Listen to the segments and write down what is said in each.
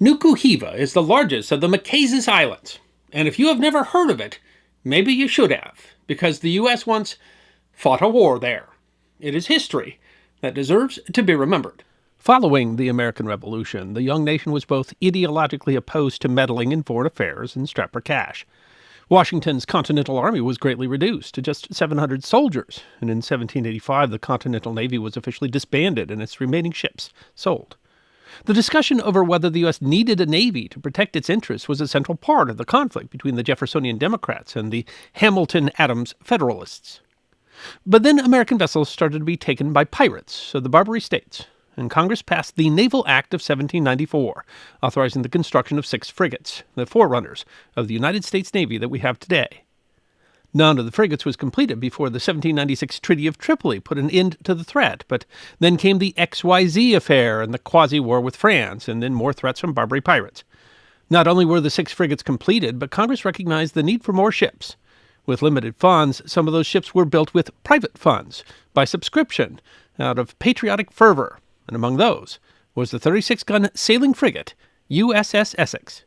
Nuku-Hiva is the largest of the Marquesas Islands, and if you have never heard of it, maybe you should have, because the U.S. once fought a war there. It is history that deserves to be remembered. Following the American Revolution, the young nation was both ideologically opposed to meddling in foreign affairs and strapped for cash. Washington's Continental Army was greatly reduced to just 700 soldiers, and in 1785 the Continental Navy was officially disbanded and its remaining ships sold. The discussion over whether the U.S. needed a navy to protect its interests was a central part of the conflict between the Jeffersonian Democrats and the Hamilton-Adams Federalists. But then American vessels started to be taken by pirates of the Barbary States, and Congress passed the Naval Act of 1794, authorizing the construction of 6 frigates, the forerunners of the United States Navy that we have today. None of the frigates was completed before the 1796 Treaty of Tripoli put an end to the threat, but then came the XYZ affair and the quasi-war with France, and then more threats from Barbary pirates. Not only were the 6 frigates completed, but Congress recognized the need for more ships. With limited funds, some of those ships were built with private funds, by subscription, out of patriotic fervor, and among those was the 36-gun sailing frigate USS Essex.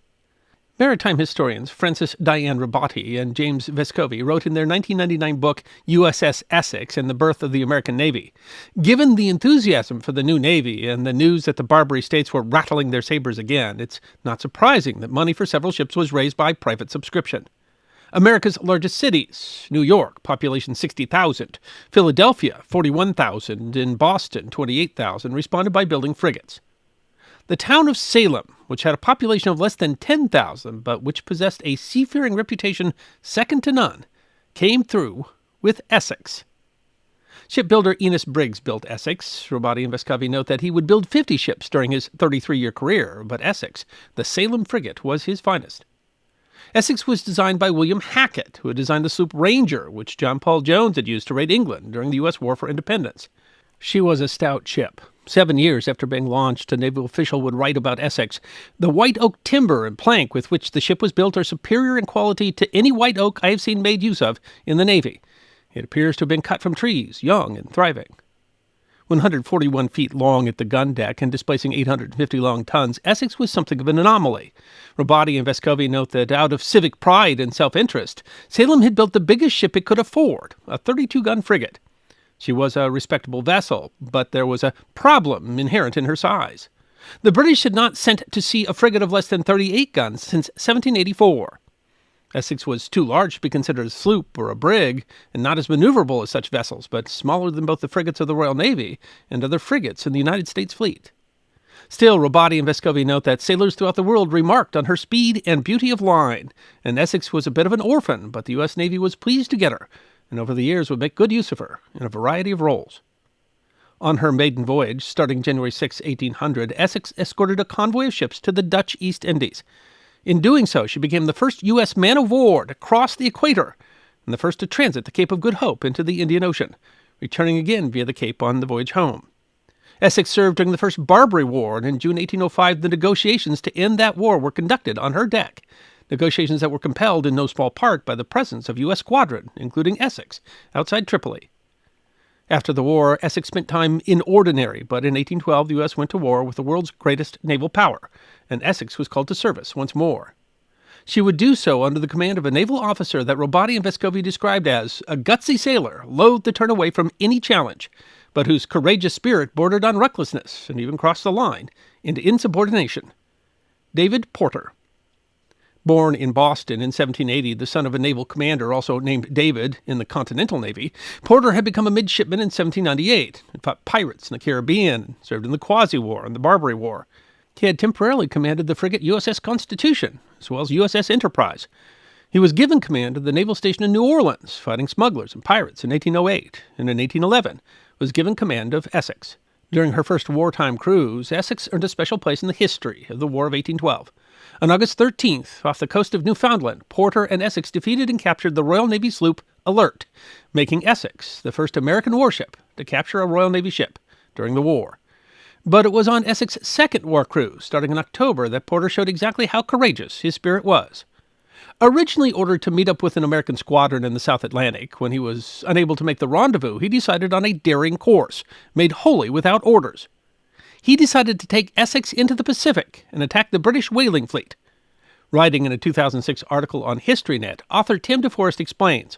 Maritime historians Francis Diane Rabatti and James Vescovi wrote in their 1999 book USS Essex and the Birth of the American Navy, given the enthusiasm for the new Navy and the news that the Barbary States were rattling their sabers again, it's not surprising that money for several ships was raised by private subscription. America's largest cities, New York, population 60,000, Philadelphia, 41,000, and Boston, 28,000, responded by building frigates. The town of Salem, which had a population of less than 10,000, but which possessed a seafaring reputation second to none, came through with Essex. Shipbuilder Enos Briggs built Essex. Rabatti and Vescovi note that he would build 50 ships during his 33-year career, but Essex, the Salem frigate, was his finest. Essex was designed by William Hackett, who had designed the sloop Ranger, which John Paul Jones had used to raid England during the U.S. War for Independence. She was a stout ship. 7 years after being launched, a naval official would write about Essex. The white oak timber and plank with which the ship was built are superior in quality to any white oak I have seen made use of in the Navy. It appears to have been cut from trees, young and thriving. 141 feet long at the gun deck and displacing 850 long tons, Essex was something of an anomaly. Rabatti and Vescovi note that out of civic pride and self-interest, Salem had built the biggest ship it could afford, a 32-gun frigate. She was a respectable vessel, but there was a problem inherent in her size. The British had not sent to sea a frigate of less than 38 guns since 1784. Essex was too large to be considered a sloop or a brig, and not as maneuverable as such vessels, but smaller than both the frigates of the Royal Navy and other frigates in the United States fleet. Still, Rabatti and Vescovi note that sailors throughout the world remarked on her speed and beauty of line, and Essex was a bit of an orphan, but the U.S. Navy was pleased to get her, and over the years would make good use of her in a variety of roles. On her maiden voyage, starting January 6, 1800, Essex escorted a convoy of ships to the Dutch East Indies. In doing so, she became the first U.S. man-of-war to cross the equator and the first to transit the Cape of Good Hope into the Indian Ocean, returning again via the Cape on the voyage home. Essex served during the First Barbary War, and in June 1805 the negotiations to end that war were conducted on her deck, negotiations that were compelled in no small part by the presence of U.S. squadron, including Essex, outside Tripoli. After the war, Essex spent time in ordinary, but in 1812 the U.S. went to war with the world's greatest naval power, and Essex was called to service once more. She would do so under the command of a naval officer that Rabatti and Vescovi described as a gutsy sailor, loath to turn away from any challenge, but whose courageous spirit bordered on recklessness and even crossed the line into insubordination. David Porter. Born in Boston in 1780, the son of a naval commander also named David in the Continental Navy, Porter had become a midshipman in 1798 and fought pirates in the Caribbean and served in the Quasi-War and the Barbary War. He had temporarily commanded the frigate USS Constitution, as well as USS Enterprise. He was given command of the naval station in New Orleans, fighting smugglers and pirates in 1808, and in 1811 was given command of Essex. During her first wartime cruise, Essex earned a special place in the history of the War of 1812. On August 13th, off the coast of Newfoundland, Porter and Essex defeated and captured the Royal Navy sloop Alert, making Essex the first American warship to capture a Royal Navy ship during the war. But it was on Essex's second war cruise, starting in October, that Porter showed exactly how courageous his spirit was. Originally ordered to meet up with an American squadron in the South Atlantic, when he was unable to make the rendezvous, he decided on a daring course, made wholly without orders. he decided to take Essex into the Pacific and attack the British whaling fleet. Writing in a 2006 article on HistoryNet, author Tim DeForest explains,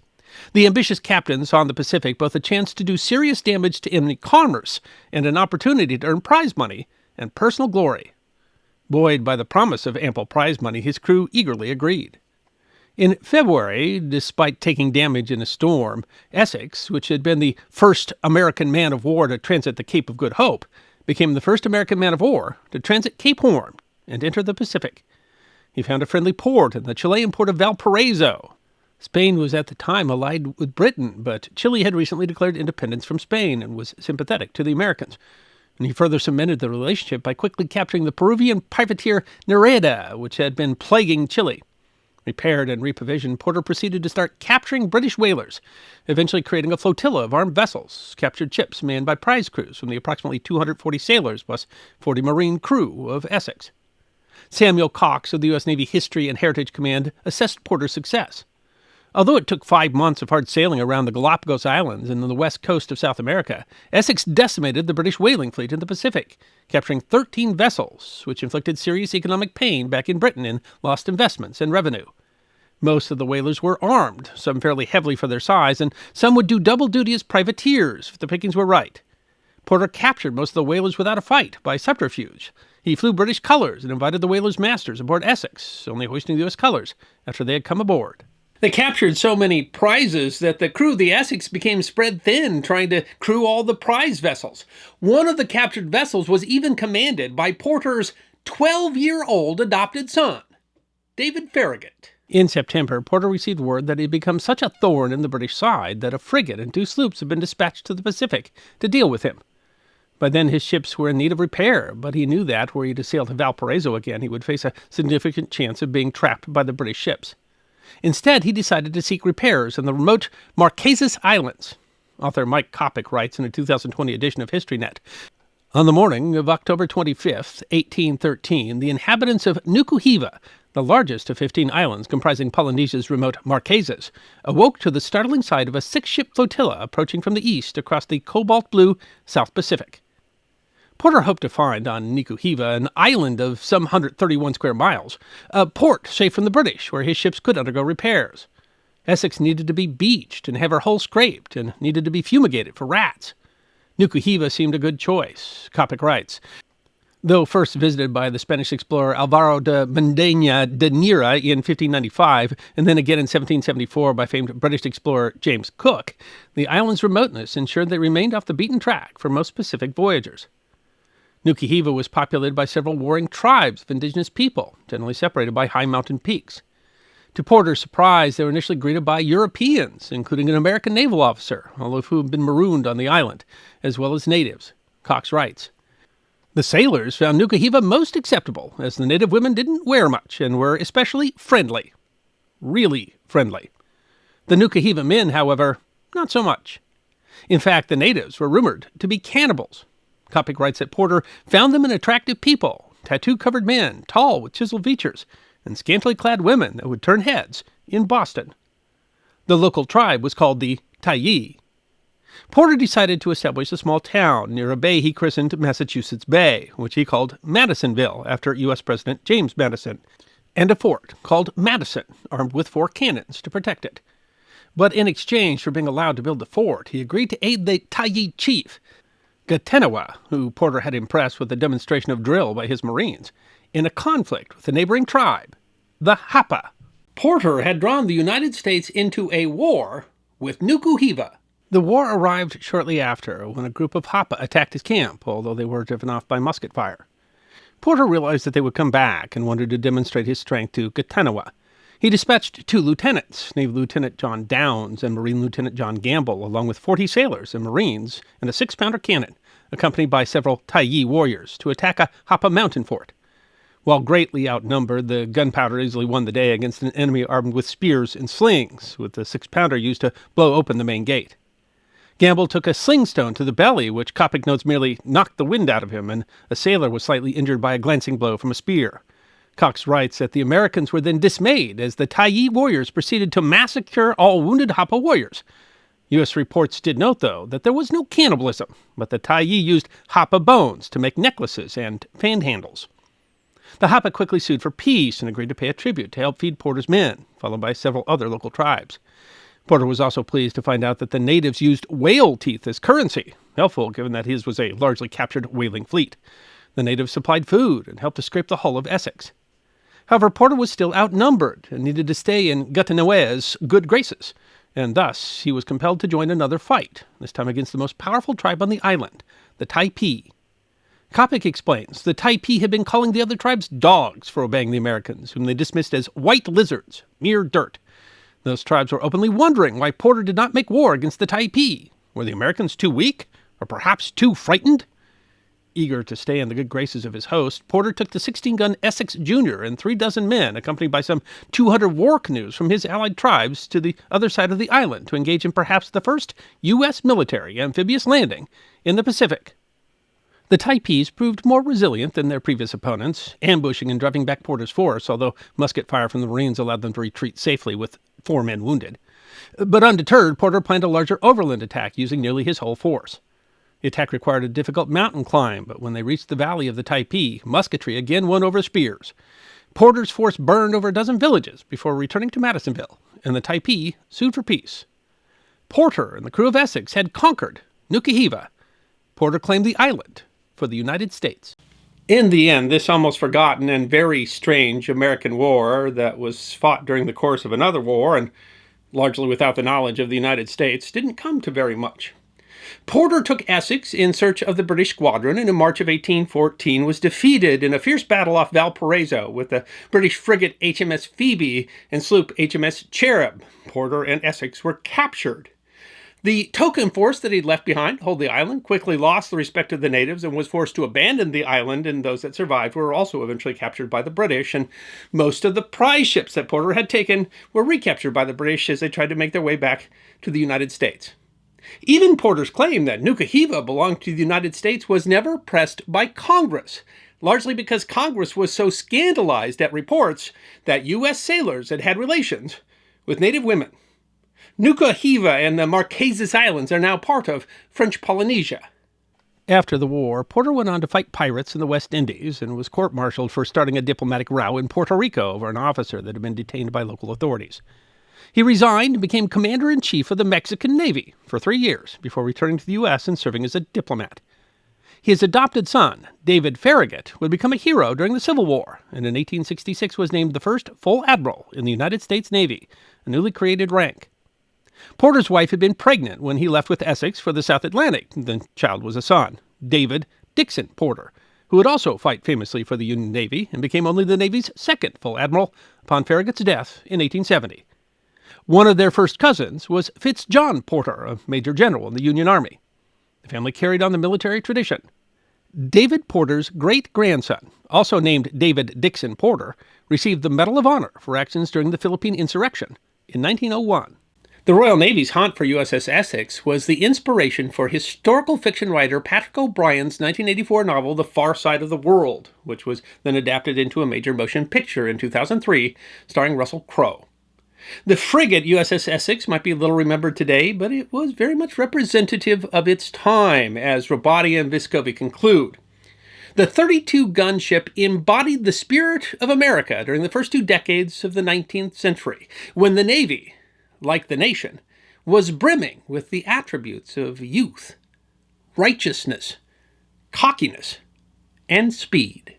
the ambitious captain saw in the Pacific both a chance to do serious damage to enemy commerce and an opportunity to earn prize money and personal glory. Buoyed by the promise of ample prize money, his crew eagerly agreed. In February, despite taking damage in a storm, Essex, which had been the first American man of war to transit the Cape of Good Hope, became the first American man of war to transit Cape Horn and enter the Pacific. He found a friendly port in the Chilean port of Valparaiso. Spain was at the time allied with Britain, but Chile had recently declared independence from Spain and was sympathetic to the Americans. And he further cemented the relationship by quickly capturing the Peruvian privateer Nereda, which had been plaguing Chile. Repaired and reprovisioned, Porter proceeded to start capturing British whalers, eventually creating a flotilla of armed vessels, captured ships manned by prize crews from the approximately 240 sailors plus 40 Marine crew of Essex. Samuel Cox of the U.S. Navy History and Heritage Command assessed Porter's success. Although it took 5 months of hard sailing around the Galapagos Islands and on the west coast of South America, Essex decimated the British whaling fleet in the Pacific, capturing 13 vessels, which inflicted serious economic pain back in Britain in lost investments and revenue. Most of the whalers were armed, some fairly heavily for their size, and some would do double duty as privateers if the pickings were right. Porter captured most of the whalers without a fight by subterfuge. He flew British colors and invited the whalers' masters aboard Essex, only hoisting the U.S. colors after they had come aboard. They captured so many prizes that the crew of the Essex became spread thin, trying to crew all the prize vessels. One of the captured vessels was even commanded by Porter's 12-year-old adopted son, David Farragut. In September, Porter received word that he had become such a thorn in the British side that a frigate and 2 sloops had been dispatched to the Pacific to deal with him. By then, his ships were in need of repair, but he knew that, were he to sail to Valparaiso again, he would face a significant chance of being trapped by the British ships. Instead, he decided to seek repairs in the remote Marquesas Islands. Author Mike Kopic writes in a 2020 edition of HistoryNet, on the morning of October 25, 1813, the inhabitants of Nukuhiva, the largest of 15 islands comprising Polynesia's remote Marquesas, awoke to the startling sight of a 6-ship flotilla approaching from the east across the cobalt-blue South Pacific. Porter hoped to find on Nukuhiva an island of some 131 square miles, a port safe from the British where his ships could undergo repairs. Essex needed to be beached and have her hull scraped and needed to be fumigated for rats. Nukuhiva seemed a good choice, Kopic writes. Though first visited by the Spanish explorer Alvaro de Mendaña de Nira in 1595, and then again in 1774 by famed British explorer James Cook, the island's remoteness ensured they remained off the beaten track for most Pacific voyagers. Nukuhiva was populated by several warring tribes of indigenous people, generally separated by high mountain peaks. To Porter's surprise, they were initially greeted by Europeans, including an American naval officer, all of whom had been marooned on the island, as well as natives, Cox writes. The sailors found Nukuhiva most acceptable, as the native women didn't wear much and were especially friendly. Really friendly. The Nukuhiva men, however, not so much. In fact, the natives were rumored to be cannibals. Kopic writes that Porter found them an attractive people, tattoo-covered men, tall with chiseled features, and scantily clad women that would turn heads in Boston. The local tribe was called the Tyee. Porter decided to establish a small town near a bay he christened Massachusetts Bay, which he called Madisonville after U.S. President James Madison, and a fort called Madison, armed with 4 cannons to protect it. But in exchange for being allowed to build the fort, he agreed to aid the Tyee chief, Gatenawa, who Porter had impressed with a demonstration of drill by his Marines, in a conflict with the neighboring tribe, the Hapa. Porter had drawn the United States into a war with Nukuhiva. The war arrived shortly after, when a group of Hapa attacked his camp, although they were driven off by musket fire. Porter realized that they would come back and wanted to demonstrate his strength to Gatenawa. He dispatched 2 lieutenants, Navy Lieutenant John Downs and Marine Lieutenant John Gamble, along with 40 sailors and Marines and a 6-pounder cannon, accompanied by several Tyee warriors, to attack a Hapa mountain fort. While greatly outnumbered, the gunpowder easily won the day against an enemy armed with spears and slings, with the 6-pounder used to blow open the main gate. Gamble took a slingstone to the belly, which Kopic notes merely knocked the wind out of him, and a sailor was slightly injured by a glancing blow from a spear. Cox writes that the Americans were then dismayed as the Tyee warriors proceeded to massacre all wounded Hapa warriors. U.S. reports did note, though, that there was no cannibalism, but the Tyee used hapa bones to make necklaces and fan handles. The hapa quickly sued for peace and agreed to pay a tribute to help feed Porter's men, followed by several other local tribes. Porter was also pleased to find out that the natives used whale teeth as currency, helpful given that his was a largely captured whaling fleet. The natives supplied food and helped to scrape the hull of Essex. However, Porter was still outnumbered and needed to stay in Gatineau's good graces, and thus he was compelled to join another fight, this time against the most powerful tribe on the island, the Tyee. Coppock explains the Tyee had been calling the other tribes dogs for obeying the Americans, whom they dismissed as white lizards, mere dirt. Those tribes were openly wondering why Porter did not make war against the Tyee. Were the Americans too weak, or perhaps too frightened? Eager to stay in the good graces of his host, Porter took the 16-gun Essex Jr. and 36 men, accompanied by some 200 war canoes from his allied tribes, to the other side of the island to engage in perhaps the first U.S. military amphibious landing in the Pacific. The Tyees proved more resilient than their previous opponents, ambushing and driving back Porter's force, although musket fire from the Marines allowed them to retreat safely with 4 men wounded. But undeterred, Porter planned a larger overland attack using nearly his whole force. The attack required a difficult mountain climb, but when they reached the valley of the Tyee, musketry again won over spears. Porter's force burned over a dozen villages before returning to Madisonville, and the Tyee sued for peace. Porter and the crew of Essex had conquered Nukuhiva. Porter claimed the island for the United States. In the end, this almost forgotten and very strange American war that was fought during the course of another war and largely without the knowledge of the United States didn't come to very much. Porter took Essex in search of the British squadron and in March of 1814 was defeated in a fierce battle off Valparaiso with the British frigate HMS Phoebe and sloop HMS Cherub. Porter and Essex were captured. The token force that he'd left behind to hold the island quickly lost the respect of the natives and was forced to abandon the island, and those that survived were also eventually captured by the British, and most of the prize ships that Porter had taken were recaptured by the British as they tried to make their way back to the United States. Even Porter's claim that Nukuhiva belonged to the United States was never pressed by Congress, largely because Congress was so scandalized at reports that U.S. sailors had had relations with native women. Nukuhiva and the Marquesas Islands are now part of French Polynesia. After the war, Porter went on to fight pirates in the West Indies and was court-martialed for starting a diplomatic row in Puerto Rico over an officer that had been detained by local authorities. He resigned and became commander-in-chief of the Mexican Navy for 3 years before returning to the U.S. and serving as a diplomat. His adopted son, David Farragut, would become a hero during the Civil War, and in 1866 was named the first full admiral in the United States Navy, a newly created rank. Porter's wife had been pregnant when he left with Essex for the South Atlantic. The child was a son, David Dixon Porter, who would also fight famously for the Union Navy and became only the Navy's second full admiral upon Farragut's death in 1870. One of their first cousins was Fitzjohn Porter, a major general in the Union Army. The family carried on the military tradition. David Porter's great-grandson, also named David Dixon Porter, received the Medal of Honor for actions during the Philippine Insurrection in 1901. The Royal Navy's hunt for USS Essex was the inspiration for historical fiction writer Patrick O'Brien's 1984 novel The Far Side of the World, which was then adapted into a major motion picture in 2003, starring Russell Crowe. The frigate USS Essex might be little remembered today, but it was very much representative of its time, as Robati and Vescovi conclude. The 32-gun ship embodied the spirit of America during the first 2 decades of the 19th century, when the Navy, like the nation, was brimming with the attributes of youth, righteousness, cockiness, and speed.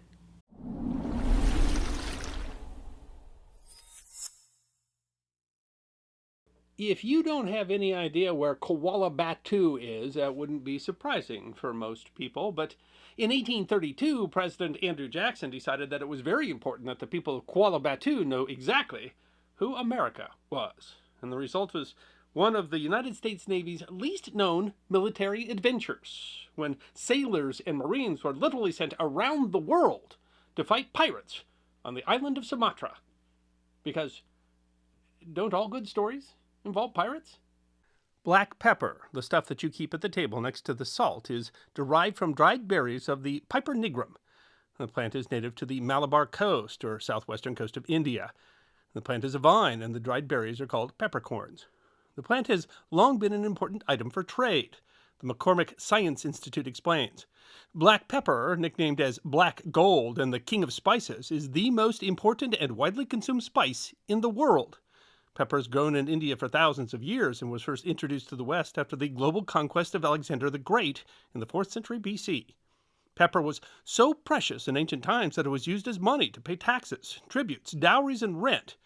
If you don't have any idea where Quallah, Battoo is, that wouldn't be surprising for most people. But in 1832, President Andrew Jackson decided that it was very important that the people of Quallah, Battoo know exactly who America was. And the result was one of the United States Navy's least known military adventures, when sailors and Marines were literally sent around the world to fight pirates on the island of Sumatra. Because don't all good stories involve pirates? Black pepper, the stuff that you keep at the table next to the salt, is derived from dried berries of the Piper nigrum. The plant is native to the Malabar coast or southwestern coast of India. The plant is a vine, and the dried berries are called peppercorns. The plant has long been an important item for trade. The McCormick Science Institute explains. Black pepper, nicknamed as black gold and the king of spices, is the most important and widely consumed spice in the world. Pepper has grown in India for thousands of years and was first introduced to the West after the global conquest of Alexander the Great in the 4th century BC. Pepper was so precious in ancient times that it was used as money to pay taxes, tributes, dowries, and rent.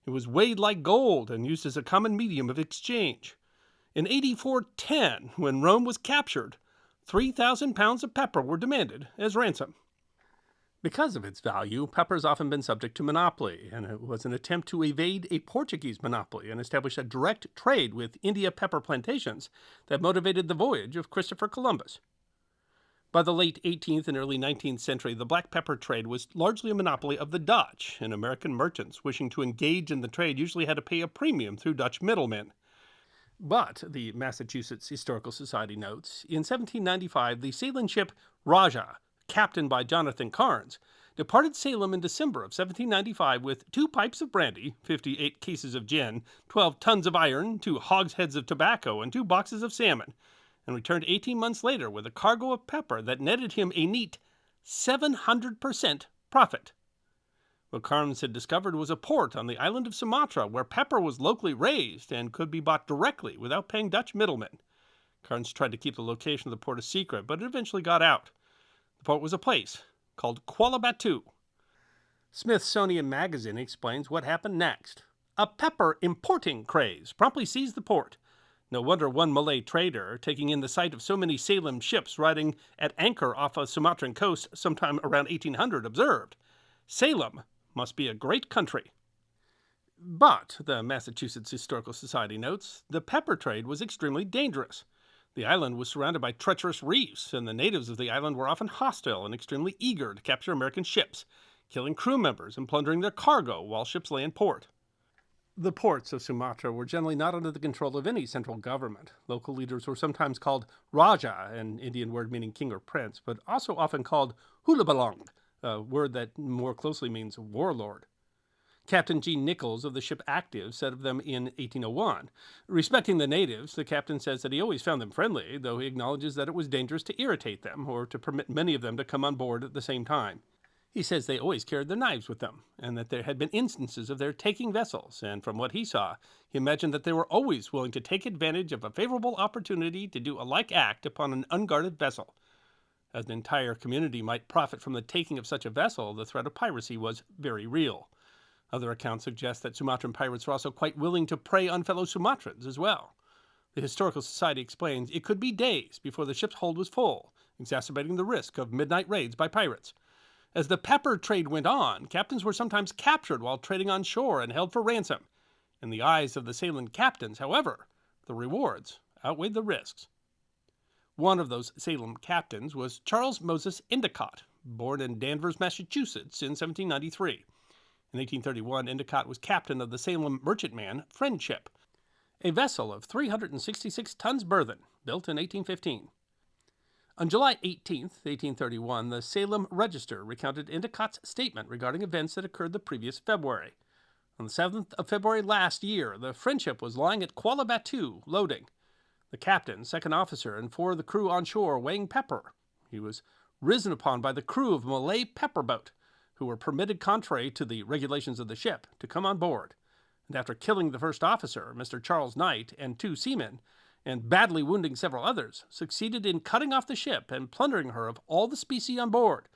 It was weighed like gold and used as a common medium of exchange. In AD 410, when Rome was captured, 3,000 pounds of pepper were demanded as ransom. Because of its value, pepper has often been subject to monopoly, and it was an attempt to evade a Portuguese monopoly and establish a direct trade with India pepper plantations that motivated the voyage of Christopher Columbus. By the late 18th and early 19th century, the black pepper trade was largely a monopoly of the Dutch, and American merchants wishing to engage in the trade usually had to pay a premium through Dutch middlemen. But, the Massachusetts Historical Society notes, in 1795 the sailing ship Rajah, captained by Jonathan Carnes, departed Salem in December of 1795 with 2 pipes of brandy, 58 cases of gin, 12 tons of iron, 2 hogsheads of tobacco, and 2 boxes of salmon, and returned 18 months later with a cargo of pepper that netted him a neat 700% profit. What Carnes had discovered was a port on the island of Sumatra where pepper was locally raised and could be bought directly without paying Dutch middlemen. Carnes tried to keep the location of the port a secret, but it eventually got out. The port was a place called Quallah Battoo. Smithsonian Magazine explains what happened next. A pepper importing craze promptly seized the port. No wonder one Malay trader, taking in the sight of so many Salem ships riding at anchor off a Sumatran coast sometime around 1800, observed, "Salem must be a great country." But, the Massachusetts Historical Society notes, the pepper trade was extremely dangerous. The island was surrounded by treacherous reefs, and the natives of the island were often hostile and extremely eager to capture American ships, killing crew members and plundering their cargo while ships lay in port. The ports of Sumatra were generally not under the control of any central government. Local leaders were sometimes called Raja, an Indian word meaning king or prince, but also often called Hulabalong, a word that more closely means warlord. Captain G. Nichols of the ship Active said of them in 1801, respecting the natives, the captain says that he always found them friendly, though he acknowledges that it was dangerous to irritate them or to permit many of them to come on board at the same time. He says they always carried their knives with them, and that there had been instances of their taking vessels, and from what he saw, he imagined that they were always willing to take advantage of a favorable opportunity to do a like act upon an unguarded vessel. As an entire community might profit from the taking of such a vessel, the threat of piracy was very real. Other accounts suggest that Sumatran pirates were also quite willing to prey on fellow Sumatrans as well. The Historical Society explains it could be days before the ship's hold was full, exacerbating the risk of midnight raids by pirates. As the pepper trade went on, captains were sometimes captured while trading on shore and held for ransom. In the eyes of the sailing captains, however, the rewards outweighed the risks. One of those Salem captains was Charles Moses Endicott, born in Danvers, Massachusetts in 1793. In 1831, Endicott was captain of the Salem merchantman Friendship, a vessel of 366 tons burthen, built in 1815. On July 18, 1831, the Salem Register recounted Endicott's statement regarding events that occurred the previous February. On the 7th of February last year, the Friendship was lying at Quallah Battoo, loading. The captain, second officer, and 4 of the crew on shore weighing pepper. He was risen upon by the crew of a Malay pepper boat, who were permitted, contrary to the regulations of the ship, to come on board. And after killing the first officer, Mr. Charles Knight, and 2 seamen, and badly wounding several others, succeeded in cutting off the ship and plundering her of all the specie on board,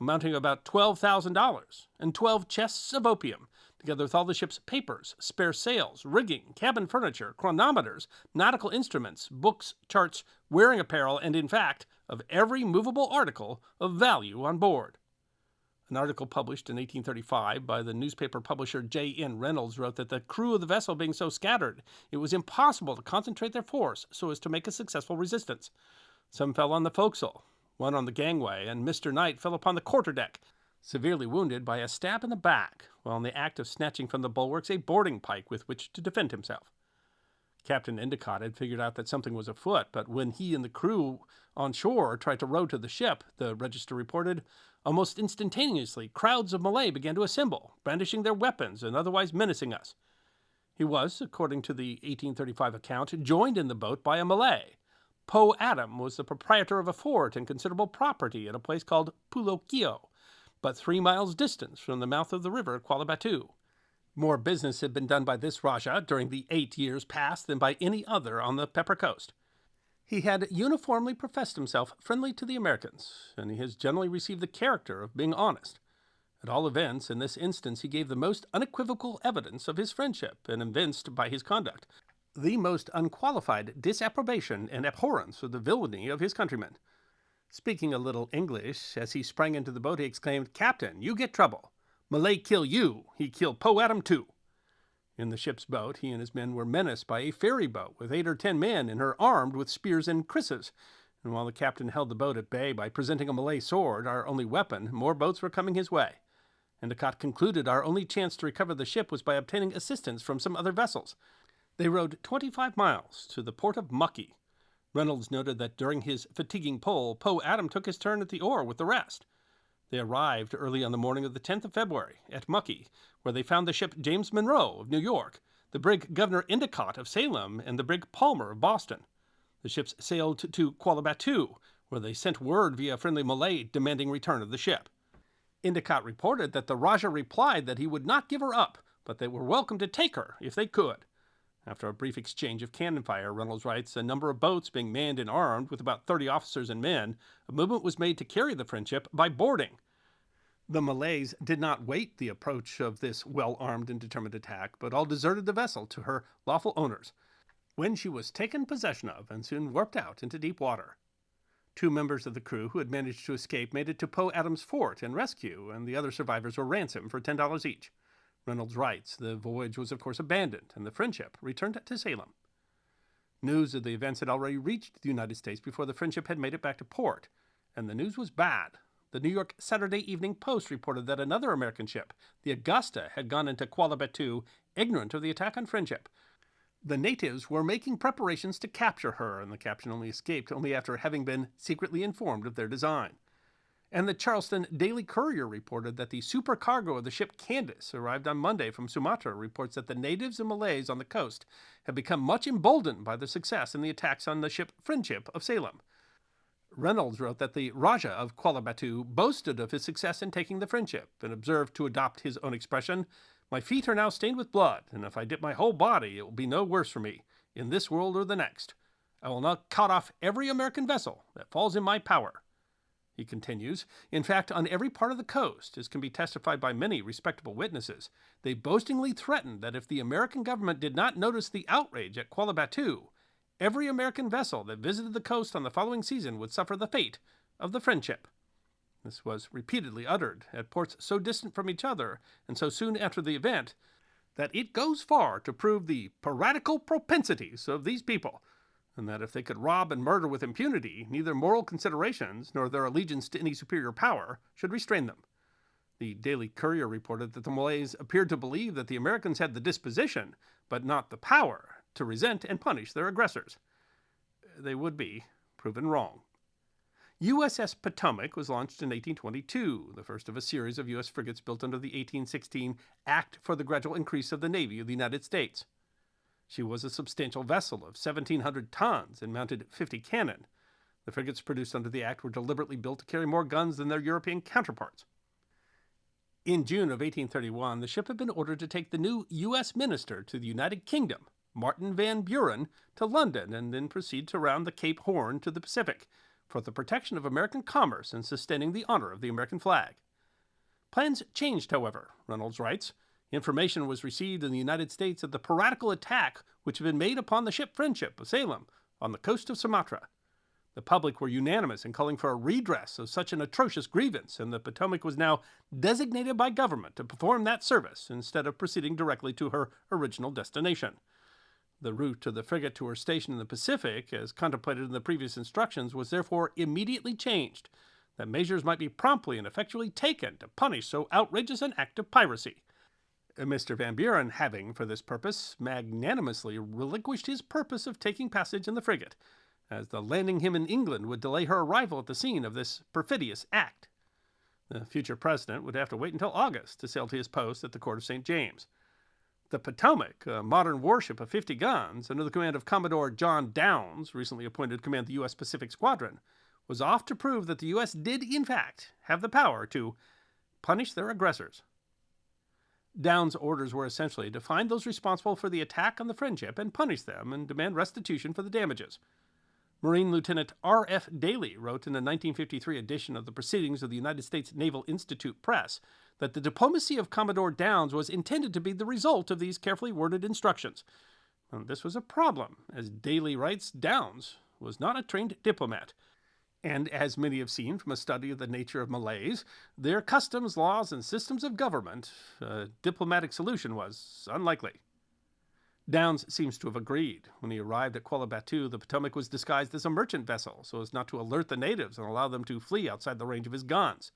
amounting to about $12,000, and 12 chests of opium, together with all the ship's papers, spare sails, rigging, cabin furniture, chronometers, nautical instruments, books, charts, wearing apparel, and, in fact, of every movable article of value on board. An article published in 1835 by the newspaper publisher J.N. Reynolds wrote that the crew of the vessel being so scattered, it was impossible to concentrate their force so as to make a successful resistance. Some fell on the forecastle, one on the gangway, and Mr. Knight fell upon the quarterdeck, severely wounded by a stab in the back, while in the act of snatching from the bulwarks a boarding pike with which to defend himself. Captain Endicott had figured out that something was afoot, but when he and the crew on shore tried to row to the ship, the Register reported, almost instantaneously crowds of Malay began to assemble, brandishing their weapons and otherwise menacing us. He was, according to the 1835 account, joined in the boat by a Malay. Poe Adam was the proprietor of a fort and considerable property at a place called Pulokio, but 3 miles distant from the mouth of the river Quallah. More business had been done by this Rajah during the 8 years past than by any other on the Pepper Coast. He had uniformly professed himself friendly to the Americans, and he has generally received the character of being honest. At all events, in this instance he gave the most unequivocal evidence of his friendship, and evinced by his conduct the most unqualified disapprobation and abhorrence of the villainy of his countrymen. Speaking a little English, as he sprang into the boat, he exclaimed, "Captain, you get trouble. Malay kill you. He kill Poe Adam too." In the ship's boat, he and his men were menaced by a ferry boat with 8 or 10 men in her armed with spears and krisses. And while the captain held the boat at bay by presenting a Malay sword, our only weapon, more boats were coming his way. Endicott concluded our only chance to recover the ship was by obtaining assistance from some other vessels. They rowed 25 miles to the port of Mucky. Reynolds noted that during his fatiguing pull, Poe Adam took his turn at the oar with the rest. They arrived early on the morning of the 10th of February at Mucky, where they found the ship James Monroe of New York, the brig Governor Endicott of Salem, and the brig Palmer of Boston. The ships sailed to Quallah, where they sent word via a friendly Malay demanding return of the ship. Endicott reported that the Rajah replied that he would not give her up, but they were welcome to take her if they could. After a brief exchange of cannon fire, Reynolds writes, a number of boats being manned and armed with about 30 officers and men, a movement was made to carry the Friendship by boarding. The Malays did not wait the approach of this well-armed and determined attack, but all deserted the vessel to her lawful owners, when she was taken possession of and soon warped out into deep water. 2 members of the crew who had managed to escape made it to Poe Adam's fort and rescue, and the other survivors were ransomed for $10 each. Reynolds writes, the voyage was of course abandoned, and the Friendship returned to Salem. News of the events had already reached the United States before the Friendship had made it back to port, and the news was bad. The New York Saturday Evening Post reported that another American ship, the Augusta, had gone into Quallah, ignorant of the attack on Friendship. The natives were making preparations to capture her, and the captain only escaped after having been secretly informed of their design. And the Charleston Daily Courier reported that the supercargo of the ship Candace, arrived on Monday from Sumatra, reports that the natives and Malays on the coast have become much emboldened by the success in the attacks on the ship Friendship of Salem. Reynolds wrote that the Rajah of Quallah boasted of his success in taking the Friendship, and observed, to adopt his own expression, "My feet are now stained with blood, and if I dip my whole body, it will be no worse for me, in this world or the next. I will now cut off every American vessel that falls in my power." He continues, in fact, on every part of the coast, as can be testified by many respectable witnesses, they boastingly threatened that if the American government did not notice the outrage at Quallah, every American vessel that visited the coast on the following season would suffer the fate of the Friendship. This was repeatedly uttered at ports so distant from each other, and so soon after the event, that it goes far to prove the piratical propensities of these people, and that if they could rob and murder with impunity, neither moral considerations nor their allegiance to any superior power should restrain them. The Daily Courier reported that the Malays appeared to believe that the Americans had the disposition, but not the power, to resent and punish their aggressors. They would be proven wrong. USS Potomac was launched in 1822, the first of a series of U.S. frigates built under the 1816 Act for the Gradual Increase of the Navy of the United States. She was a substantial vessel of 1,700 tons and mounted 50 cannon. The frigates produced under the Act were deliberately built to carry more guns than their European counterparts. In June of 1831, the ship had been ordered to take the new U.S. minister to the United Kingdom, Martin Van Buren, to London, and then proceed to round the Cape Horn to the Pacific, for the protection of American commerce and sustaining the honor of the American flag. Plans changed, however, Reynolds writes. Information was received in the United States of the piratical attack which had been made upon the ship Friendship of Salem on the coast of Sumatra. The public were unanimous in calling for a redress of such an atrocious grievance, and the Potomac was now designated by government to perform that service instead of proceeding directly to her original destination. The route of the frigate to her station in the Pacific, as contemplated in the previous instructions, was therefore immediately changed, that measures might be promptly and effectually taken to punish so outrageous an act of piracy. Mr. Van Buren having, for this purpose, magnanimously relinquished his purpose of taking passage in the frigate, as the landing him in England would delay her arrival at the scene of this perfidious act. The future president would have to wait until August to sail to his post at the court of St. James. The Potomac, a modern warship of 50 guns under the command of Commodore John Downes, recently appointed to command the U.S. Pacific Squadron, was off to prove that the U.S. did, in fact, have the power to punish their aggressors. Downes' orders were essentially to find those responsible for the attack on the Friendship and punish them and demand restitution for the damages. Marine Lieutenant R.F. Daly wrote in the 1953 edition of the Proceedings of the United States Naval Institute Press that the diplomacy of Commodore Downes was intended to be the result of these carefully worded instructions. And this was a problem. As Daly writes, Downes was not a trained diplomat. And as many have seen from a study of the nature of Malays, their customs, laws, and systems of government, a diplomatic solution was unlikely. Downes seems to have agreed. When he arrived at Quallah, Battoo, the Potomac was disguised as a merchant vessel so as not to alert the natives and allow them to flee outside the range of his guns.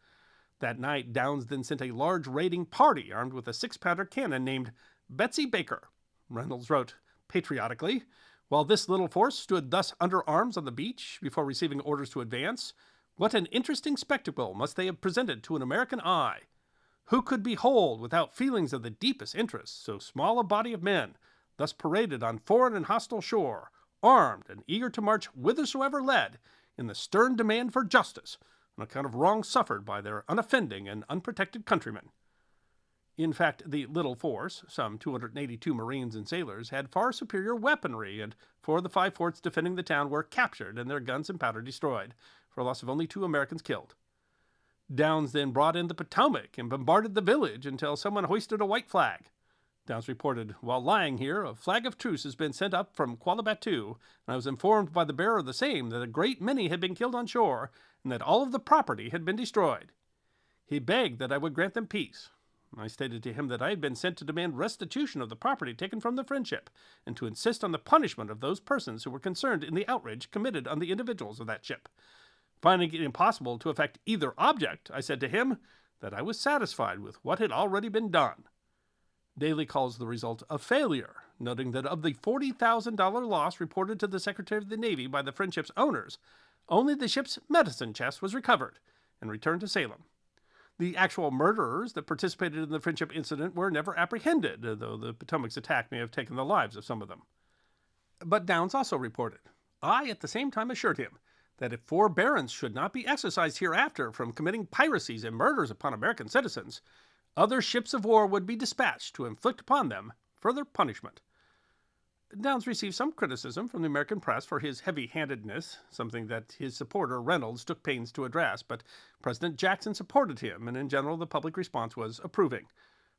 That night, Downes then sent a large raiding party armed with a 6-pounder cannon named Betsy Baker. Reynolds wrote patriotically, "While this little force stood thus under arms on the beach before receiving orders to advance, what an interesting spectacle must they have presented to an American eye! Who could behold, without feelings of the deepest interest, so small a body of men, thus paraded on foreign and hostile shore, armed and eager to march whithersoever led, in the stern demand for justice, on account of wrong suffered by their unoffending and unprotected countrymen?" In fact, the little force, some 282 Marines and sailors, had far superior weaponry, and 4 of the 5 forts defending the town were captured and their guns and powder destroyed, for a loss of only 2 Americans killed. Downes then brought in the Potomac and bombarded the village until someone hoisted a white flag. Downes reported, "While lying here, a flag of truce has been sent up from Quallah, Battoo, and I was informed by the bearer of the same that a great many had been killed on shore, and that all of the property had been destroyed. He begged that I would grant them peace. I stated to him that I had been sent to demand restitution of the property taken from the Friendship, and to insist on the punishment of those persons who were concerned in the outrage committed on the individuals of that ship. Finding it impossible to effect either object, I said to him that I was satisfied with what had already been done." Daly calls the result a failure, noting that of the $40,000 loss reported to the Secretary of the Navy by the Friendship's owners, only the ship's medicine chest was recovered and returned to Salem. The actual murderers that participated in the Friendship incident were never apprehended, though the Potomac's attack may have taken the lives of some of them. But Downes also reported, "I at the same time assured him that if forbearance should not be exercised hereafter from committing piracies and murders upon American citizens, other ships of war would be dispatched to inflict upon them further punishment." Downes received some criticism from the American press for his heavy-handedness, something that his supporter Reynolds took pains to address, but President Jackson supported him, and in general the public response was approving.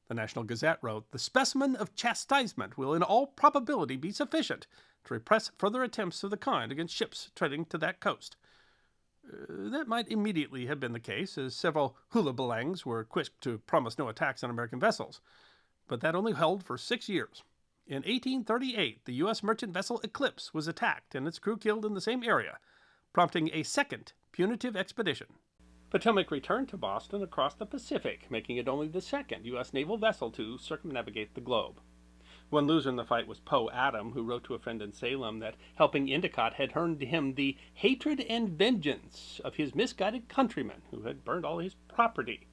The National Gazette wrote, "The specimen of chastisement will in all probability be sufficient to repress further attempts of the kind against ships treading to that coast." That might immediately have been the case, as several hulabalangs were quick to promise no attacks on American vessels. But that only held for 6 years. In 1838, the U.S. merchant vessel Eclipse was attacked and its crew killed in the same area, prompting a second punitive expedition. Potomac returned to Boston across the Pacific, making it only the second U.S. naval vessel to circumnavigate the globe. One loser in the fight was Poe Adam, who wrote to a friend in Salem that helping Endicott had earned him the hatred and vengeance of his misguided countrymen who had burned all his property.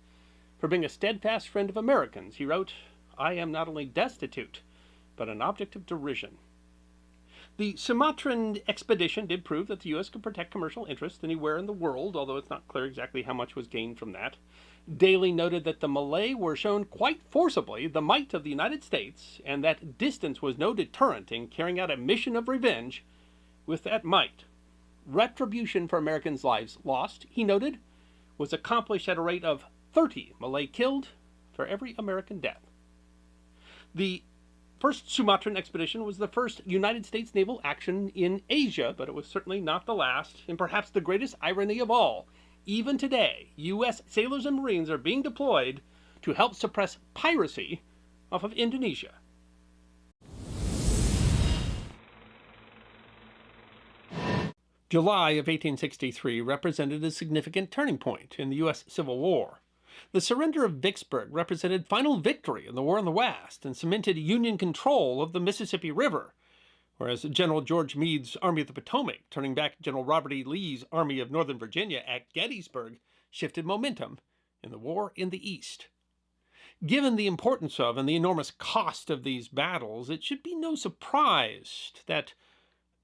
For being a steadfast friend of Americans, he wrote, "I am not only destitute, but an object of derision." The Sumatran expedition did prove that the U.S. could protect commercial interests anywhere in the world, although it's not clear exactly how much was gained from that. Daly noted that the Malay were shown quite forcibly the might of the United States, and that distance was no deterrent in carrying out a mission of revenge with that might. Retribution for Americans' lives lost, he noted, was accomplished at a rate of 30 Malay killed for every American death. The first Sumatran expedition was the first United States naval action in Asia, but it was certainly not the last, and perhaps the greatest irony of all. Even today, U.S. sailors and Marines are being deployed to help suppress piracy off of Indonesia. July of 1863 represented a significant turning point in the U.S. Civil War. The surrender of Vicksburg represented final victory in the war in the West and cemented Union control of the Mississippi River, whereas General George Meade's Army of the Potomac, turning back General Robert E. Lee's Army of Northern Virginia at Gettysburg, shifted momentum in the war in the East. Given the importance of and the enormous cost of these battles, it should be no surprise that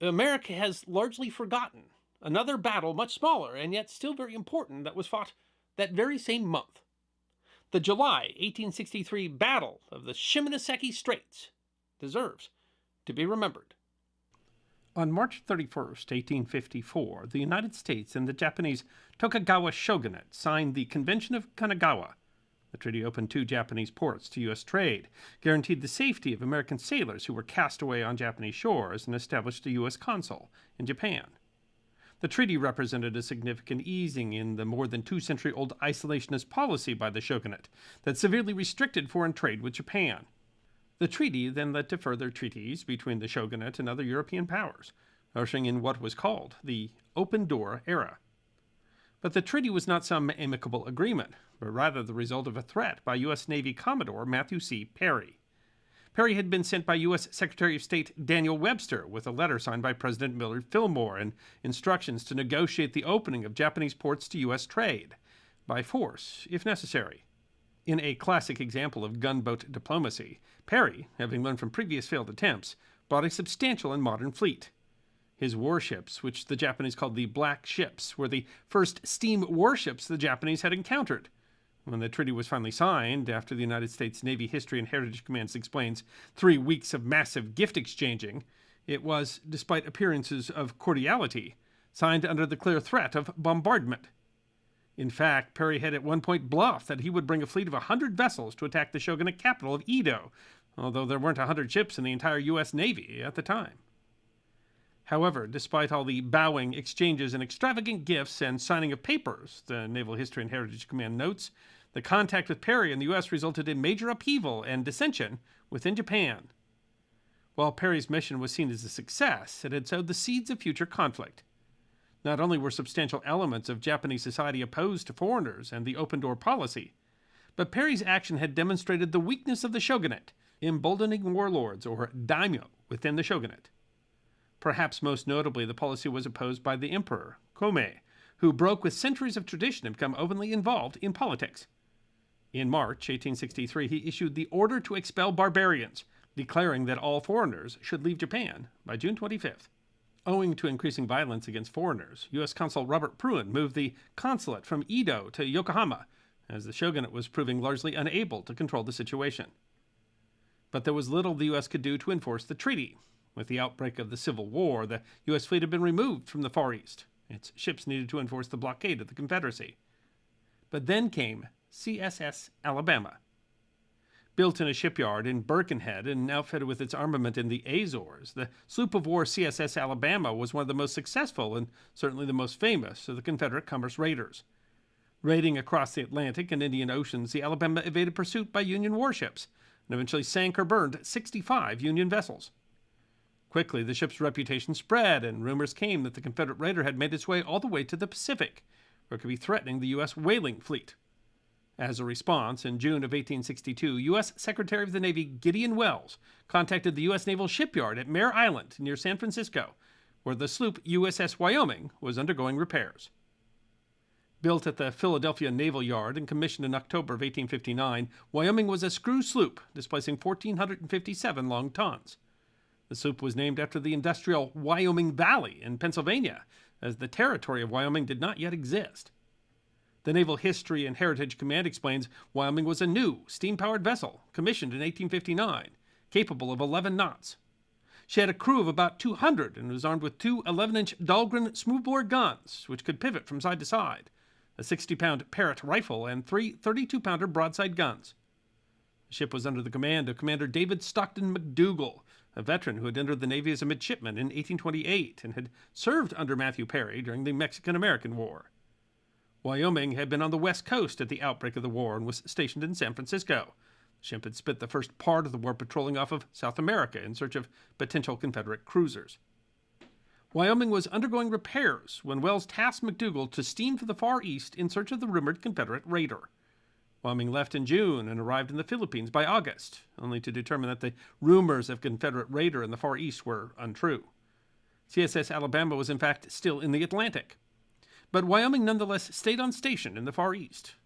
America has largely forgotten another battle much smaller and yet still very important that was fought that very same month. The July 1863 Battle of the Shimonoseki Straits deserves to be remembered. On March 31st, 1854, the United States and the Japanese Tokugawa shogunate signed the Convention of Kanagawa. The treaty opened 2 Japanese ports to U.S. trade, guaranteed the safety of American sailors who were cast away on Japanese shores, and established a U.S. consul in Japan. The treaty represented a significant easing in the more than 2-century-old isolationist policy by the shogunate that severely restricted foreign trade with Japan. The treaty then led to further treaties between the shogunate and other European powers, ushering in what was called the Open Door Era. But the treaty was not some amicable agreement, but rather the result of a threat by U.S. Navy Commodore Matthew C. Perry. Perry had been sent by U.S. Secretary of State Daniel Webster with a letter signed by President Millard Fillmore and instructions to negotiate the opening of Japanese ports to U.S. trade, by force, if necessary. In a classic example of gunboat diplomacy, Perry, having learned from previous failed attempts, brought a substantial and modern fleet. His warships, which the Japanese called the Black Ships, were the first steam warships the Japanese had encountered. When the treaty was finally signed, after the United States Navy History and Heritage Command explains 3 weeks of massive gift exchanging, it was, despite appearances of cordiality, signed under the clear threat of bombardment. In fact, Perry had at one point bluffed that he would bring a fleet of 100 vessels to attack the shogunate capital of Edo, although there weren't 100 ships in the entire U.S. Navy at the time. However, despite all the bowing, exchanges, and extravagant gifts and signing of papers, the Naval History and Heritage Command notes, the contact with Perry in the U.S. resulted in major upheaval and dissension within Japan. While Perry's mission was seen as a success, it had sowed the seeds of future conflict. Not only were substantial elements of Japanese society opposed to foreigners and the open-door policy, but Perry's action had demonstrated the weakness of the shogunate, emboldening warlords or daimyo within the shogunate. Perhaps most notably, the policy was opposed by the emperor, Komei, who broke with centuries of tradition and became openly involved in politics. In March 1863, he issued the Order to Expel Barbarians, declaring that all foreigners should leave Japan by June 25th. Owing to increasing violence against foreigners, U.S. Consul Robert Pruin moved the consulate from Edo to Yokohama, as the shogunate was proving largely unable to control the situation. But there was little the U.S. could do to enforce the treaty. With the outbreak of the Civil War, the U.S. fleet had been removed from the Far East. Its ships needed to enforce the blockade of the Confederacy. But then came USS Alabama. Built in a shipyard in Birkenhead and outfitted with its armament in the Azores, the sloop of war USS Alabama was one of the most successful and certainly the most famous of the Confederate commerce raiders. Raiding across the Atlantic and Indian Oceans, the Alabama evaded pursuit by Union warships and eventually sank or burned 65 Union vessels. Quickly, the ship's reputation spread, and rumors came that the Confederate raider had made its way all the way to the Pacific, where it could be threatening the U.S. whaling fleet. As a response, in June of 1862, U.S. Secretary of the Navy Gideon Welles contacted the U.S. Naval Shipyard at Mare Island near San Francisco, where the sloop USS Wyoming was undergoing repairs. Built at the Philadelphia Naval Yard and commissioned in October of 1859, Wyoming was a screw sloop, displacing 1,457 long tons. The sloop was named after the industrial Wyoming Valley in Pennsylvania, as the territory of Wyoming did not yet exist. The Naval History and Heritage Command explains Wyoming was a new, steam-powered vessel, commissioned in 1859, capable of 11 knots. She had a crew of about 200 and was armed with 2 11-inch Dahlgren smoothbore guns, which could pivot from side to side, a 60-pound Parrott rifle, and 3 32-pounder broadside guns. The ship was under the command of Commander David Stockton McDougal, a veteran who had entered the Navy as a midshipman in 1828 and had served under Matthew Perry during the Mexican-American War. Wyoming had been on the West Coast at the outbreak of the war and was stationed in San Francisco. The ship had spent the first part of the war patrolling off of South America in search of potential Confederate cruisers. Wyoming was undergoing repairs when Welles tasked McDougal to steam for the Far East in search of the rumored Confederate raider. Wyoming left in June and arrived in the Philippines by August, only to determine that the rumors of Confederate raider in the Far East were untrue. CSS Alabama was in fact still in the Atlantic. But Wyoming nonetheless stayed on station in the Far East.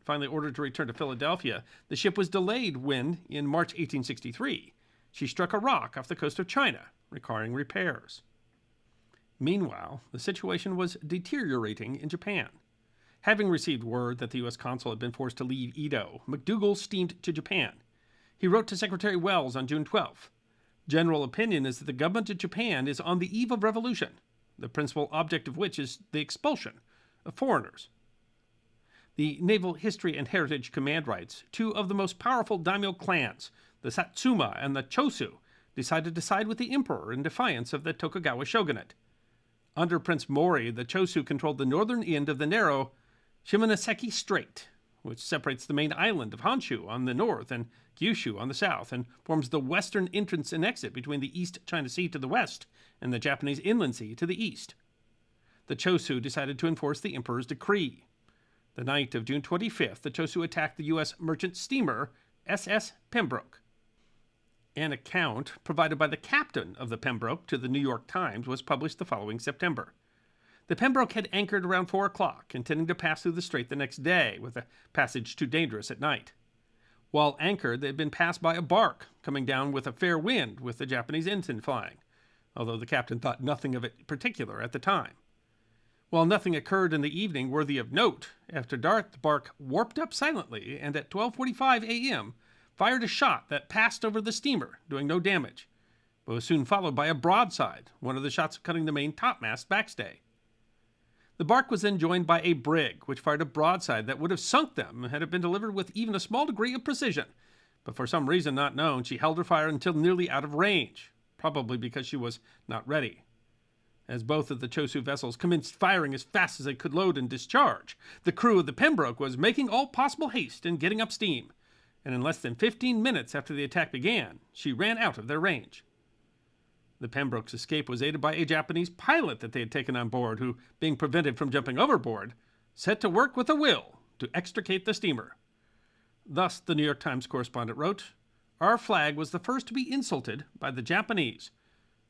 finally ordered to return to Philadelphia, the ship was delayed when, in March 1863, she struck a rock off the coast of China, requiring repairs. Meanwhile, the situation was deteriorating in Japan. Having received word that the U.S. consul had been forced to leave Edo, McDougall steamed to Japan. He wrote to Secretary Wells on June 12th. General opinion is that the government of Japan is on the eve of revolution, the principal object of which is the expulsion of foreigners. The Naval History and Heritage Command writes, two of the most powerful daimyo clans, the Satsuma and the Chosu, decided to side with the emperor in defiance of the Tokugawa shogunate. Under Prince Mori, the Chosu controlled the northern end of the narrow Shimonoseki Strait, which separates the main island of Honshu on the north and Kyushu on the south, and forms the western entrance and exit between the East China Sea to the west and the Japanese Inland Sea to the east. The Chosu decided to enforce the emperor's decree. The night of June 25th, the Chosu attacked the U.S. merchant steamer USS Pembroke. An account provided by the captain of the Pembroke to the New York Times was published the following September. The Pembroke had anchored around 4 o'clock, intending to pass through the strait the next day, with a passage too dangerous at night. While anchored, they had been passed by a bark, coming down with a fair wind with the Japanese ensign flying, although the captain thought nothing of it particular at the time. While nothing occurred in the evening worthy of note, after dark the bark warped up silently and at 12:45 a.m. fired a shot that passed over the steamer, doing no damage, but was soon followed by a broadside, one of the shots cutting the main topmast backstay. The bark was then joined by a brig, which fired a broadside that would have sunk them had it been delivered with even a small degree of precision, but for some reason not known, she held her fire until nearly out of range, probably because she was not ready. As both of the Chosu vessels commenced firing as fast as they could load and discharge, the crew of the Pembroke was making all possible haste in getting up steam, and in less than 15 minutes after the attack began, she ran out of their range. The Pembroke's escape was aided by a Japanese pilot that they had taken on board, who, being prevented from jumping overboard, set to work with a will to extricate the steamer. Thus, the New York Times correspondent wrote, "Our flag was the first to be insulted by the Japanese.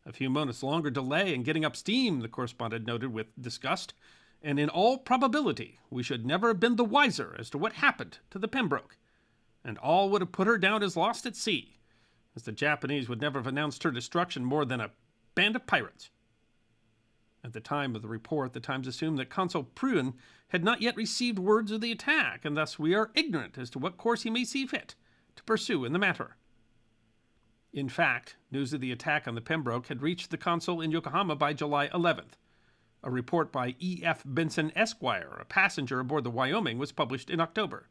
A few moments longer delay in getting up steam," the correspondent noted with disgust, "and in all probability we should never have been the wiser as to what happened to the Pembroke, and all would have put her down as lost at sea, as the Japanese would never have announced her destruction more than a band of pirates." At the time of the report, the Times assumed that Consul Pruen had not yet received words of the attack, and thus we are ignorant as to what course he may see fit to pursue in the matter. In fact, news of the attack on the Pembroke had reached the consul in Yokohama by July 11th. A report by E.F. Benson, Esquire, a passenger aboard the Wyoming, was published in October.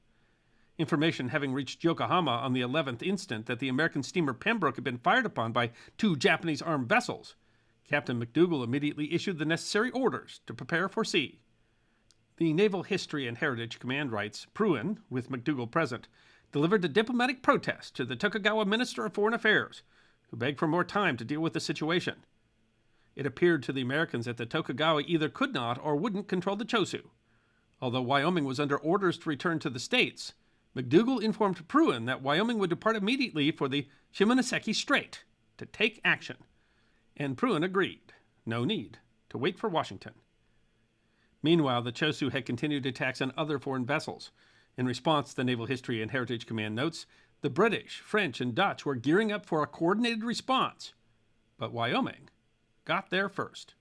Information having reached Yokohama on the 11th instant that the American steamer Pembroke had been fired upon by 2 Japanese armed vessels, Captain McDougall immediately issued the necessary orders to prepare for sea. The Naval History and Heritage Command writes, Pruen, with McDougall present, delivered a diplomatic protest to the Tokugawa Minister of Foreign Affairs, who begged for more time to deal with the situation. It appeared to the Americans that the Tokugawa either could not or wouldn't control the Chosu. Although Wyoming was under orders to return to the States, McDougall informed Pruen that Wyoming would depart immediately for the Shimonoseki Strait to take action, and Pruen agreed. No need to wait for Washington. Meanwhile, the Chosu had continued attacks on other foreign vessels. In response, the Naval History and Heritage Command notes, the British, French, and Dutch were gearing up for a coordinated response, but Wyoming got there first.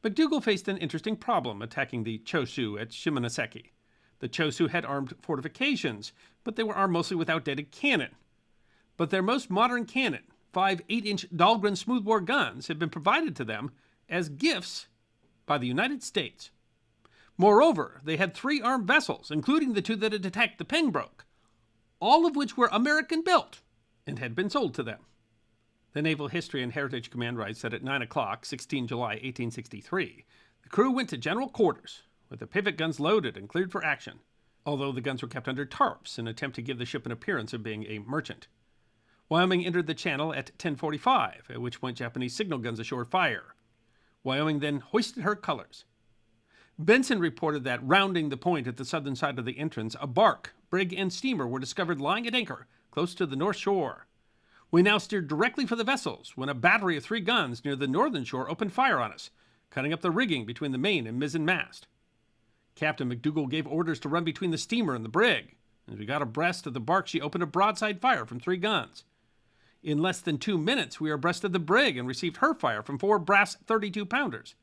McDougall faced an interesting problem attacking the Chosu at Shimonoseki. The Chosu had armed fortifications, but they were armed mostly with outdated cannon. But their most modern cannon, 5 8-inch Dahlgren smoothbore guns, had been provided to them as gifts by the United States. Moreover, they had 3 armed vessels, including the 2 that had attacked the Pembroke, all of which were American-built and had been sold to them. The Naval History and Heritage Command writes that at 9 o'clock, 16 July 1863, the crew went to general quarters, with the pivot guns loaded and cleared for action, although the guns were kept under tarps in an attempt to give the ship an appearance of being a merchant. Wyoming entered the channel at 10:45, at which point Japanese signal guns ashore fire. Wyoming then hoisted her colors. Benson reported that, rounding the point at the southern side of the entrance, a bark, brig, and steamer were discovered lying at anchor close to the north shore. We now steered directly for the vessels when a battery of 3 guns near the northern shore opened fire on us, cutting up the rigging between the main and mizzen mast. Captain McDougall gave orders to run between the steamer and the brig. As we got abreast of the bark, she opened a broadside fire from 3 guns. In less than 2 minutes, we were abreast of the brig and received her fire from 4 brass 32-pounders.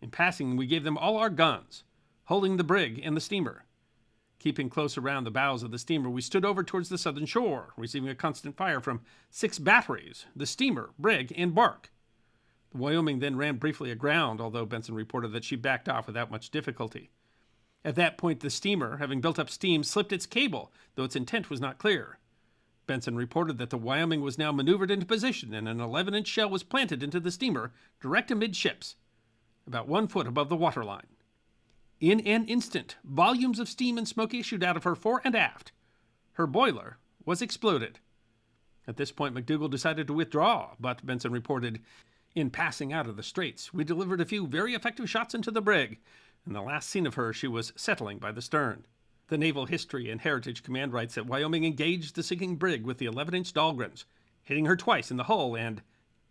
In passing, we gave them all our guns, holding the brig and the steamer. Keeping close around the bows of the steamer, we stood over towards the southern shore, receiving a constant fire from 6 batteries, the steamer, brig, and bark. The Wyoming then ran briefly aground, although Benson reported that she backed off without much difficulty. At that point, the steamer, having built up steam, slipped its cable, though its intent was not clear. Benson reported that the Wyoming was now maneuvered into position, and an 11-inch shell was planted into the steamer, direct amidships, about 1 foot above the waterline. In an instant, volumes of steam and smoke issued out of her fore and aft. Her boiler was exploded. At this point, McDougall decided to withdraw, but Benson reported, in passing out of the Straits, we delivered a few very effective shots into the brig, and the last seen of her she was settling by the stern. The Naval History and Heritage Command writes that Wyoming engaged the sinking brig with the 11-inch Dahlgrens, hitting her twice in the hull and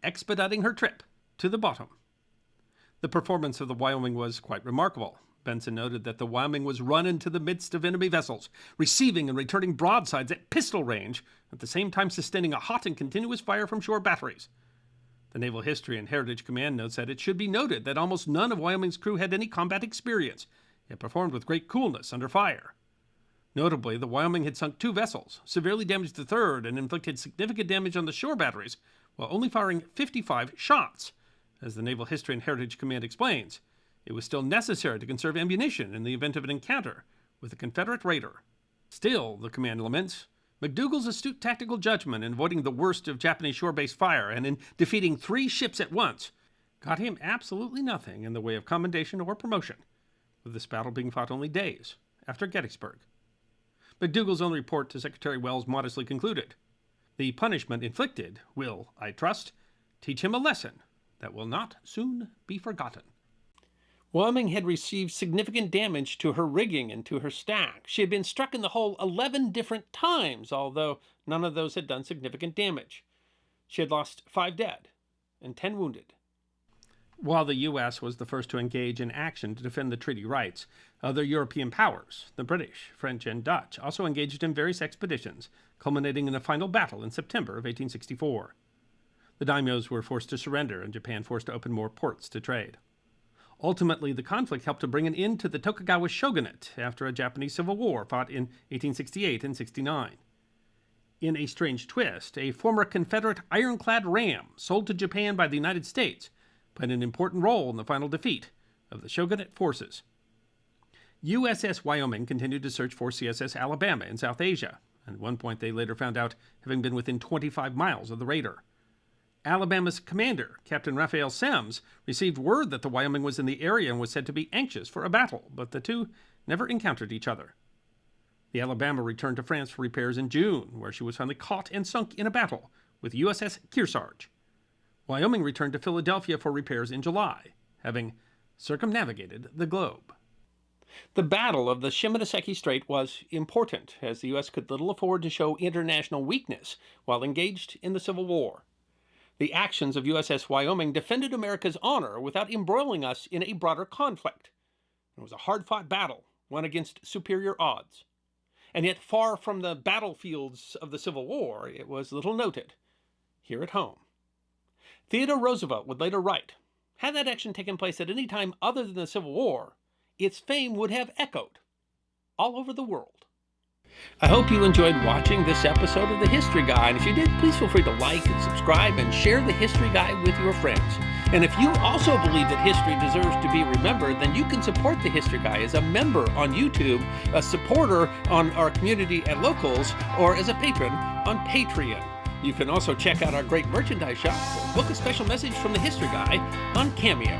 expediting her trip to the bottom. The performance of the Wyoming was quite remarkable. Benson noted that the Wyoming was run into the midst of enemy vessels, receiving and returning broadsides at pistol range, at the same time sustaining a hot and continuous fire from shore batteries. The Naval History and Heritage Command notes that it should be noted that almost none of Wyoming's crew had any combat experience, yet performed with great coolness under fire. Notably, the Wyoming had sunk 2 vessels, severely damaged the third, and inflicted significant damage on the shore batteries, while only firing 55 shots. As the Naval History and Heritage Command explains, it was still necessary to conserve ammunition in the event of an encounter with a Confederate raider. Still, the command laments, McDougall's astute tactical judgment in avoiding the worst of Japanese shore-based fire and in defeating 3 ships at once got him absolutely nothing in the way of commendation or promotion, with this battle being fought only days after Gettysburg. McDougall's own report to Secretary Welles modestly concluded, the punishment inflicted will, I trust, teach him a lesson that will not soon be forgotten. Wyoming had received significant damage to her rigging and to her stack. She had been struck in the hull 11 different times, although none of those had done significant damage. She had lost 5 dead and 10 wounded. While the U.S. was the first to engage in action to defend the treaty rights, other European powers, the British, French, and Dutch, also engaged in various expeditions, culminating in a final battle in September of 1864. The daimyos were forced to surrender, and Japan forced to open more ports to trade. Ultimately, the conflict helped to bring an end to the Tokugawa shogunate after a Japanese civil war fought in 1868 and 69. In a strange twist, a former Confederate ironclad ram sold to Japan by the United States played an important role in the final defeat of the shogunate forces. USS Wyoming continued to search for CSS Alabama in South Asia, and at one point they later found out having been within 25 miles of the raider. Alabama's commander, Captain Raphael Semmes, received word that the Wyoming was in the area and was said to be anxious for a battle, but the two never encountered each other. The Alabama returned to France for repairs in June, where she was finally caught and sunk in a battle with USS Kearsarge. Wyoming returned to Philadelphia for repairs in July, having circumnavigated the globe. The Battle of the Shimonoseki Strait was important, as the U.S. could little afford to show international weakness while engaged in the Civil War. The actions of USS Wyoming defended America's honor without embroiling us in a broader conflict. It was a hard-fought battle, won against superior odds. And yet, far from the battlefields of the Civil War, it was little noted here at home. Theodore Roosevelt would later write, had that action taken place at any time other than the Civil War, its fame would have echoed all over the world. I hope you enjoyed watching this episode of The History Guy, and if you did, please feel free to like and subscribe and share The History Guy with your friends. And if you also believe that history deserves to be remembered, then you can support The History Guy as a member on YouTube, a supporter on our community at Locals, or as a patron on Patreon. You can also check out our great merchandise shop or book a special message from The History Guy on Cameo.